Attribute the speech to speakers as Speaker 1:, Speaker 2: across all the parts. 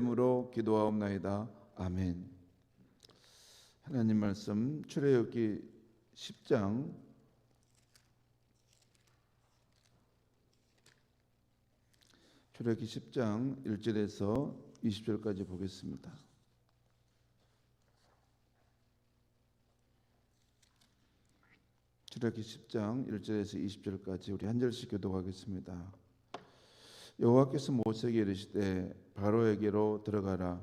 Speaker 1: 이름으로 기도하옵나이다. 아멘. 하나님 말씀 출애굽기 10장 1절에서 20절까지 보겠습니다. 출애굽기 10장 1절에서 20절까지 우리 한 절씩 교독하겠습니다. 여호와께서 모세에게 이르시되 바로에게로 들어가라.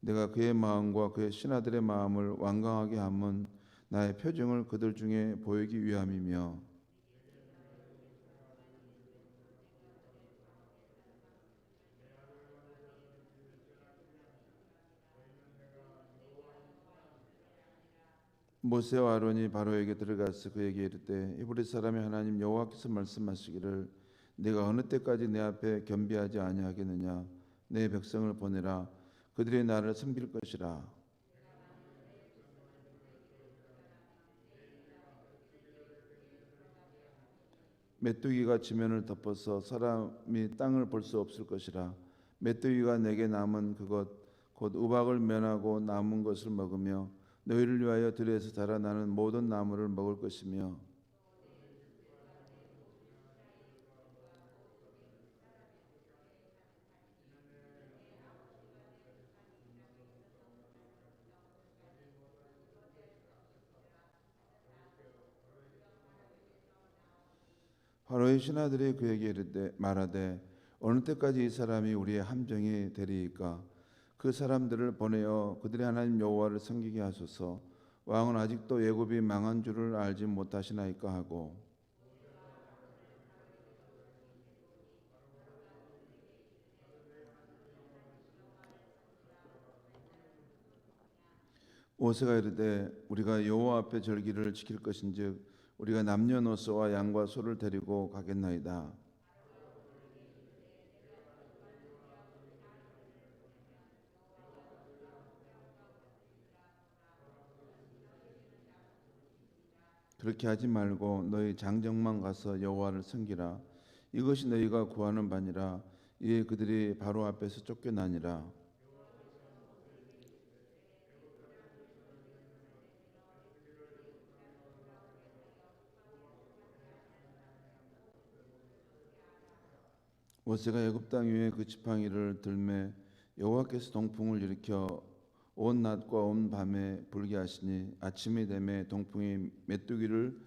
Speaker 1: 내가 그의 마음과 그의 신하들의 마음을 완강하게 함은 나의 표징을 그들 중에 보이기 위함이며 모세와 아론이 바로에게 들어가서 그에게 이르되 히브리 사람의 하나님 여호와께서 말씀하시기를 내가 어느 때까지 내 앞에 겸비하지 아니하겠느냐. 내 백성을 보내라. 그들이 나를 섬길 것이라. 메뚜기가 지면을 덮어서 사람이 땅을 볼 수 없을 것이라. 메뚜기가 내게 남은 그것 곧 우박을 면하고 남은 것을 먹으며 너희를 위하여 들에서 자라나는 모든 나무를 먹을 것이며 바로의 신하들이 그에게 말하되 어느 때까지 이 사람이 우리의 함정이 되리이까. 그 사람들을 보내어 그들의 하나님 여호와를 섬기게 하소서. 왕은 아직도 애굽이 망한 줄을 알지 못하시나이까 하고 모세가 이르되 우리가 여호와 앞에 절기를 지킬 것인즉 우리가 남녀노소와 양과 소를 데리고 가겠나이다. 그렇게 하지 말고 너희 장정만 가서 여호와를 섬기라. 이것이 너희가 구하는 바니라. 이에 그들이 바로 앞에서 쫓겨나니라. 모세가 애굽 땅 위에 그 지팡이를 들매 여호와께서 동풍을 일으켜 온 낮과 온 밤에 불게 하시니 아침이 되매 동풍이 메뚜기를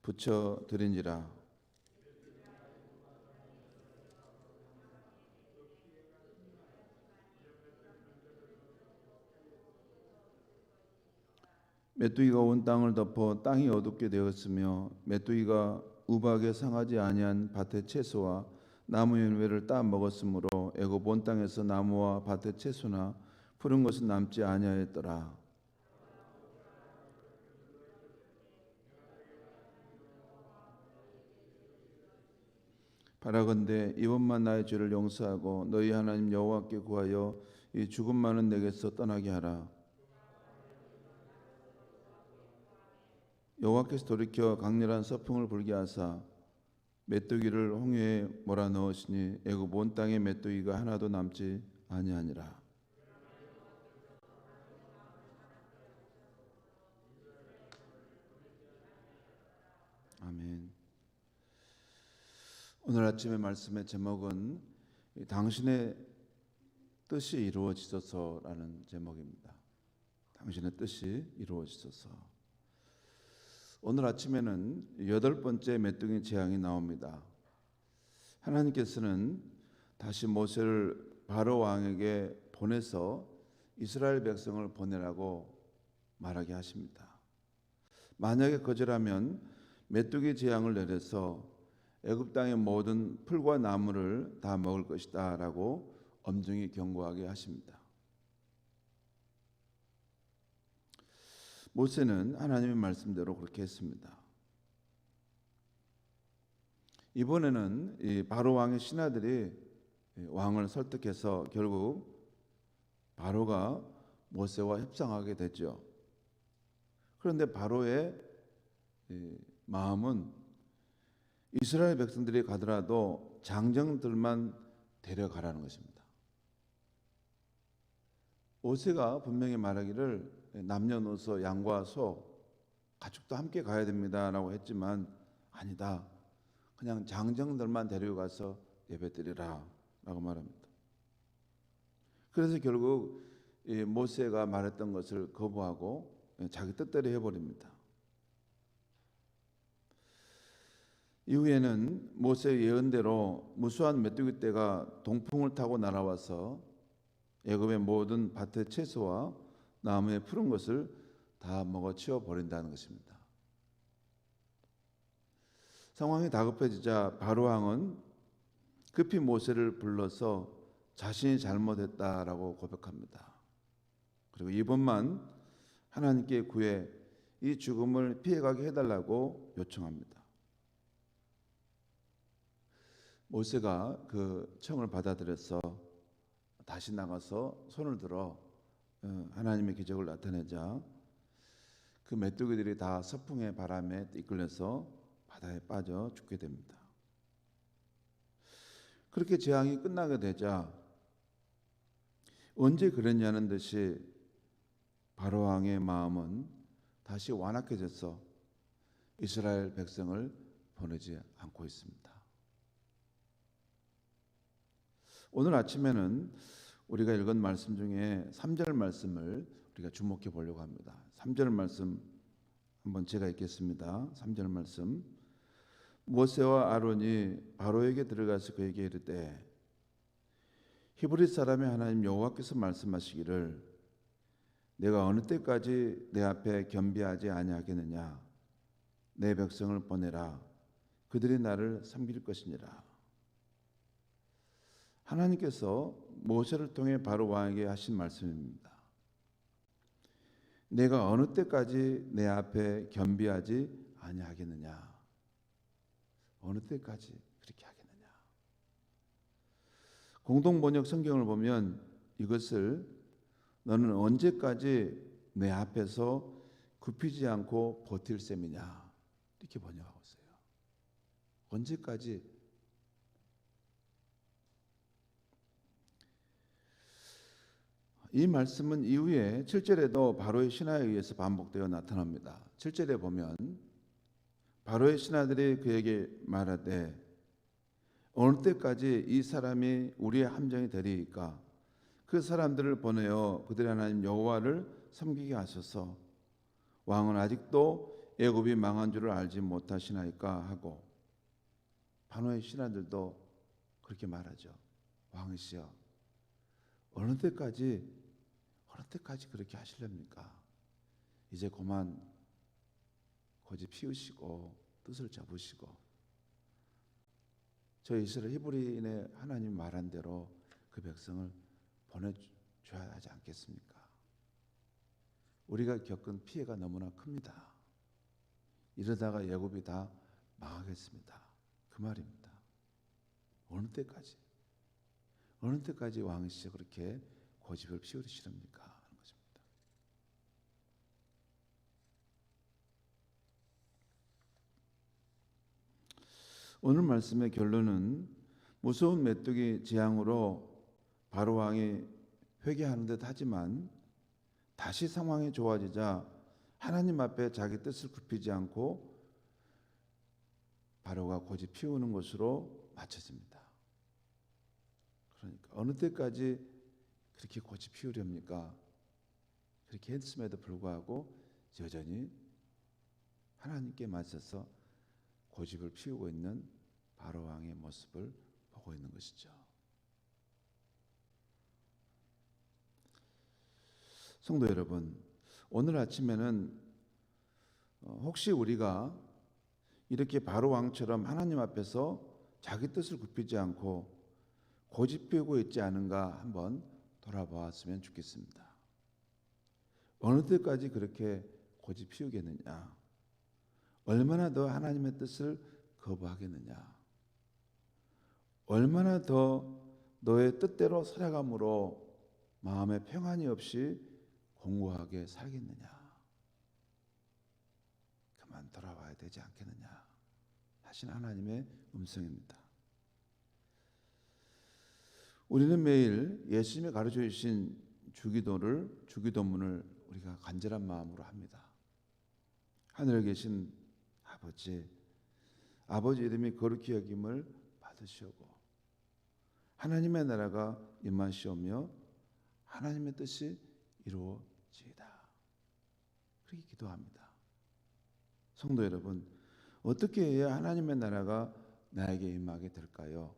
Speaker 1: 붙여 들인지라. 메뚜기가 온 땅을 덮어 땅이 어둡게 되었으며 메뚜기가 우박에 상하지 아니한 밭의 채소와 나무 열매를 따 먹었으므로 애굽 온 땅에서 나무와 밭의 채소나 푸른 것은 남지 아니하였더라. 바라건대 이번만 나의 죄를 용서하고 너희 하나님 여호와께 구하여 이 죽음 많은 내게서 떠나게 하라. 여호와께서 돌이켜 강렬한 서풍을 불게 하사 메뚜기를 홍해에 몰아넣으시니 애굽 온 땅에 메뚜기가 하나도 남지 아니하니라. 아멘. 오늘 아침의 말씀의 제목은 당신의 뜻이 이루어지소서라는 제목입니다. 당신의 뜻이 이루어지소서. 오늘 아침에는 8번째 메뚜기 재앙이 나옵니다. 하나님께서는 다시 모세를 바로 왕에게 보내서 이스라엘 백성을 보내라고 말하게 하십니다. 만약에 거절하면 메뚜기 재앙을 내려서 애굽 땅의 모든 풀과 나무를 다 먹을 것이다 라고 엄중히 경고하게 하십니다. 모세는 하나님의 말씀대로 그렇게 했습니다. 이번에는 이 바로 왕의 신하들이 왕을 설득해서 결국 바로가 모세와 협상하게 되죠. 그런데 바로의 마음은 이스라엘 백성들이 가더라도 장정들만 데려가라는 것입니다. 모세가 분명히 말하기를 남녀노소 양과 소 가축도 함께 가야 됩니다라고 했지만 아니다. 그냥 장정들만 데려가서 예배드리라 라고 말합니다. 그래서 결국 이 모세가 말했던 것을 거부하고 자기 뜻대로 해버립니다. 이후에는 모세의 예언대로 무수한 메뚜기 떼가 동풍을 타고 날아와서 애굽의 모든 밭의 채소와 나무의 푸른 것을 다 먹어치워 버린다는 것입니다. 상황이 다급해지자 바로 왕은 급히 모세를 불러서 자신이 잘못했다라고 고백합니다. 그리고 이번만 하나님께 구해 이 죽음을 피해가게 해달라고 요청합니다. 모세가 그 청을 받아들여서 다시 나가서 손을 들어 하나님의 기적을 나타내자 그 메뚜기들이 다 서풍의 바람에 이끌려서 바다에 빠져 죽게 됩니다. 그렇게 재앙이 끝나게 되자 언제 그랬냐는 듯이 바로 왕의 마음은 다시 완악해져서 이스라엘 백성을 보내지 않고 있습니다. 오늘 아침에는 우리가 읽은 말씀 중에 3절 말씀을 우리가 주목해 보려고 합니다. 3절 말씀 한번 제가 읽겠습니다. 3절 말씀. 모세와 아론이 바로에게 들어가서 그에게 이르되 히브리 사람의 하나님 여호와께서 말씀하시기를 내가 어느 때까지 내 앞에 겸비하지 아니하겠느냐 내 백성을 보내라 그들이 나를 섬길 것이니라. 하나님께서 모세를 통해 바로 왕에게 하신 말씀입니다. 내가 어느 때까지 내 앞에 겸비하지 아니하겠느냐. 어느 때까지 그렇게 하겠느냐. 공동번역 성경을 보면 이것을 너는 언제까지 내 앞에서 굽히지 않고 버틸 셈이냐 이렇게 번역하고 있어요. 언제까지. 이 말씀은 이후에 7절에도 바로의 신하에 의해서 반복되어 나타납니다. 7절에 보면 바로의 신하들이 그에게 말하되 어느 때까지 이 사람이 우리의 함정이 되리이까 그 사람들을 보내어 그들의 하나님 여호와를 섬기게 하소서. 왕은 아직도 애굽이 망한 줄을 알지 못하시나이까 하고 바로의 신하들도 그렇게 말하죠. 왕이시여 어느 때까지 그렇게 하시렵니까? 이제 그만 고집 피우시고 뜻을 잡으시고 저 이스라엘 히브리인의 하나님 말한 대로 그 백성을 보내줘야 하지 않겠습니까? 우리가 겪은 피해가 너무나 큽니다. 이러다가 애굽이 다 망하겠습니다. 그 말입니다. 어느 때까지 왕이시여 그렇게 고집을 피우시렵니까? 하는 것입니다. 오늘 말씀의 결론은 무서운 메뚜기 재앙으로 바로 왕이 회개하는 듯 하지만 다시 상황이 좋아지자 하나님 앞에 자기 뜻을 굽히지 않고 바로가 고집 피우는 것으로 맞춰집니다. 그러니까 어느 때까지 그렇게 고집 피우렵니까? 그렇게 했음에도 불구하고 여전히 하나님께 맞서서 고집을 피우고 있는 바로 왕의 모습을 보고 있는 것이죠. 성도 여러분, 오늘 아침에는 혹시 우리가 이렇게 바로 왕처럼 하나님 앞에서 자기 뜻을 굽히지 않고 고집 피우고 있지 않은가 한번 돌아보았으면 좋겠습니다. 어느 때까지 그렇게 고집 피우겠느냐? 얼마나 더 하나님의 뜻을 거부하겠느냐? 얼마나 더 너의 뜻대로 살아감으로 마음에 평안이 없이 공고하게 살겠느냐? 그만 돌아와야 되지 않겠느냐? 하신 하나님의 음성입니다. 우리는 매일 예수님이 가르쳐 주신 주기도문을 우리가 간절한 마음으로 합니다. 하늘에 계신 아버지 이름이 거룩히 여김을 받으시오고 하나님의 나라가 임하시오며 하나님의 뜻이 이루어지이다. 그렇게 기도합니다. 성도 여러분, 어떻게 해야 하나님의 나라가 나에게 임하게 될까요?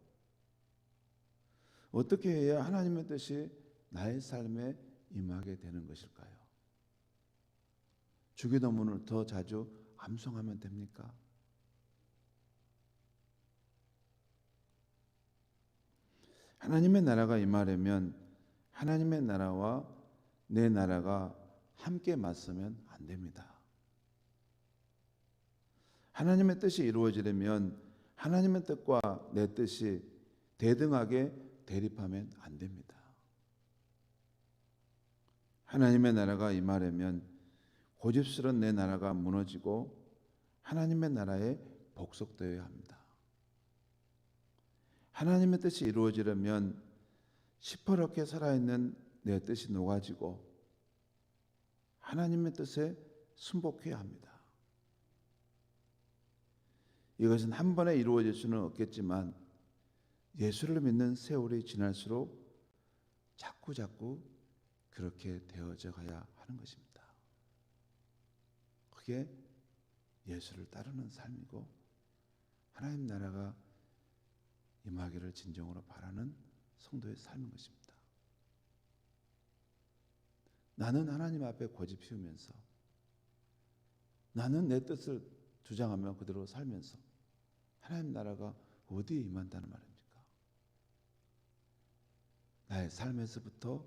Speaker 1: 어떻게 해야 하나님의 뜻이 나의 삶에 임하게 되는 것일까요? 주기도문을 더 자주 암송하면 됩니까? 하나님의 나라가 임하려면 하나님의 나라와 내 나라가 함께 맞서면 안 됩니다. 하나님의 뜻이 이루어지려면 하나님의 뜻과 내 뜻이 대등하게 대립하면 안 됩니다. 하나님의 나라가 임하려면 고집스러운 내 나라가 무너지고 하나님의 나라에 복속되어야 합니다. 하나님의 뜻이 이루어지려면 시퍼렇게 살아있는 내 뜻이 녹아지고 하나님의 뜻에 순복해야 합니다. 이것은 한 번에 이루어질 수는 없겠지만 예수를 믿는 세월이 지날수록 자꾸 그렇게 되어져 가야 하는 것입니다. 그게 예수를 따르는 삶이고 하나님 나라가 임하기를 진정으로 바라는 성도의 삶인 것입니다. 나는 하나님 앞에 고집 피우면서 나는 내 뜻을 주장하며 그대로 살면서 하나님 나라가 어디에 임한다는 말입니까? 나의 삶에서부터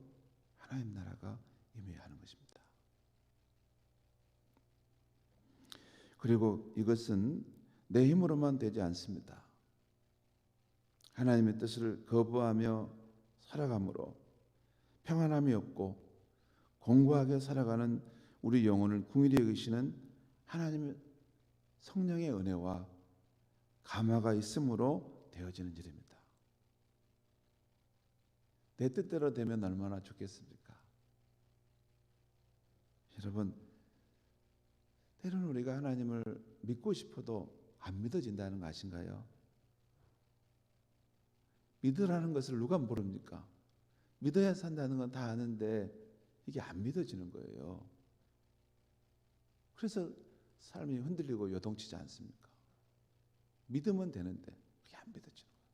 Speaker 1: 하나님 나라가 임해야 하는 것입니다. 그리고 이것은 내 힘으로만 되지 않습니다. 하나님의 뜻을 거부하며 살아감으로 평안함이 없고 공고하게 살아가는 우리 영혼을 긍휼히 여기시는 하나님의 성령의 은혜와 감화가 있음으로 되어지는 일입니다. 내 뜻대로 되면 얼마나 좋겠습니까? 여러분, 때로는 우리가 하나님을 믿고 싶어도 안 믿어진다는 거 아신가요? 믿으라는 것을 누가 모릅니까? 믿어야 산다는 건 다 아는데 이게 안 믿어지는 거예요. 그래서 삶이 흔들리고 요동치지 않습니까? 믿으면 되는데 그게 안 믿어지는 거예요.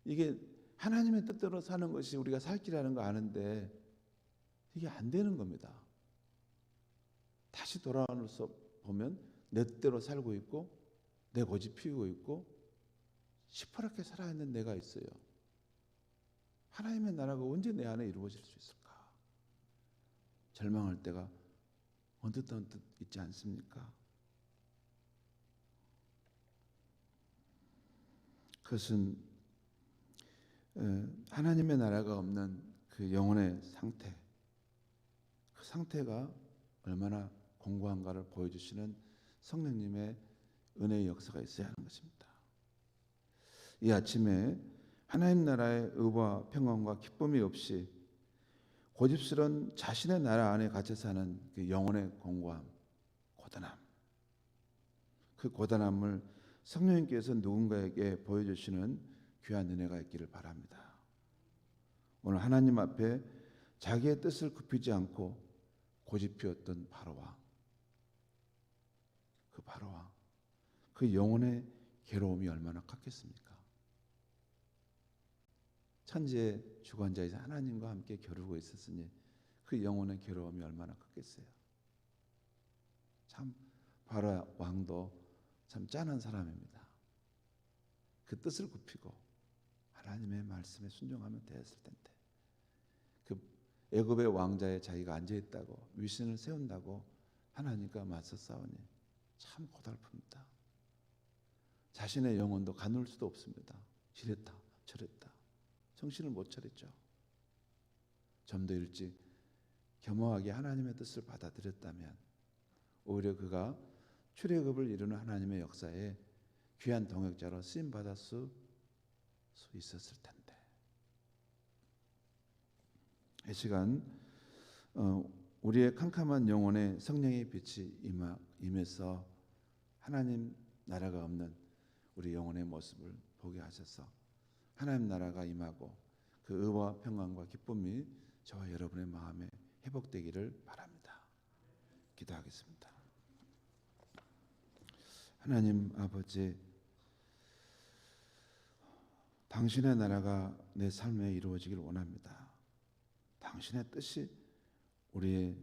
Speaker 1: 이게 하나님의 뜻대로 사는 것이 우리가 살 길이라는 거 아는데 이게 안 되는 겁니다. 다시 돌아와서 보면 내 뜻대로 살고 있고 내 고집 피우고 있고 시퍼렇게 살아있는 내가 있어요. 하나님의 나라가 언제 내 안에 이루어질 수 있을까? 절망할 때가 언뜻 있지 않습니까? 그것은 하나님의 나라가 없는 그 영혼의 상태, 그 상태가 얼마나 공고한가를 보여주시는 성령님의 은혜의 역사가 있어야 하는 것입니다. 이 아침에 하나님 나라의 의와 평안과 기쁨이 없이 고집스러운 자신의 나라 안에 갇혀 사는 그 영혼의 공고함, 고단함, 그 고단함을 성령님께서 누군가에게 보여주시는 귀한 은혜가 있기를 바랍니다. 오늘 하나님 앞에 자기의 뜻을 굽히지 않고 고집 피웠던 바로왕, 그 영혼의 괴로움이 얼마나 컸겠습니까? 천지의 주관자이자 하나님과 함께 겨루고 있었으니 그 영혼의 괴로움이 얼마나 컸겠어요. 참 바로 왕도 참 짠한 사람입니다. 그 뜻을 굽히고 하나님의 말씀에 순종하면 되었을 텐데 그 애굽의 왕자에 자기가 앉아있다고 위신을 세운다고 하나님과 맞서 싸우니 참 고달픕니다. 자신의 영혼도 가눌 수도 없습니다. 이랬다 저랬다 정신을 못 차렸죠. 좀 더 일찍 겸허하게 하나님의 뜻을 받아들였다면 오히려 그가 출애굽을 이루는 하나님의 역사에 귀한 동역자로 쓰임받을 수 있었을 텐데 이 시간 우리의 캄캄한 영혼에 성령의 빛이 임해서 하나님 나라가 없는 우리 영혼의 모습을 보게 하셔서 하나님 나라가 임하고 그 의와 평안과 기쁨이 저와 여러분의 마음에 회복되기를 바랍니다. 기도하겠습니다. 하나님 아버지, 당신의 나라가 내 삶에 이루어지길 원합니다. 당신의 뜻이 우리의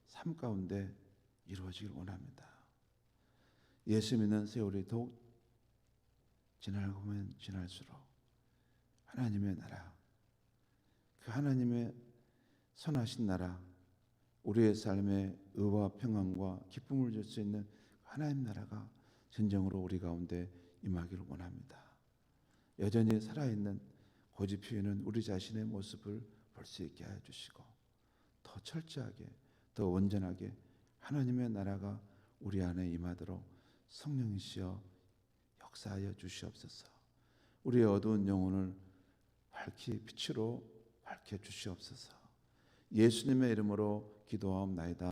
Speaker 1: 삶 가운데 이루어지길 원합니다. 예수 믿는 세월이 더욱 지나면 지날수록 하나님의 나라, 그 하나님의 선하신 나라, 우리의 삶에 의와 평안과 기쁨을 줄 수 있는 하나님 나라가 진정으로 우리 가운데 임하기를 원합니다. 여전히 살아있는 고집피우는 우리 자신의 모습을 볼 수 있게 하여 주시고 더 철저하게, 더 온전하게 하나님의 나라가 우리 안에 임하도록 성령이시여 역사하여 주시옵소서. 우리의 어두운 영혼을 밝히 빛으로 밝혀 주시옵소서. 예수님의 이름으로 기도하옵나이다.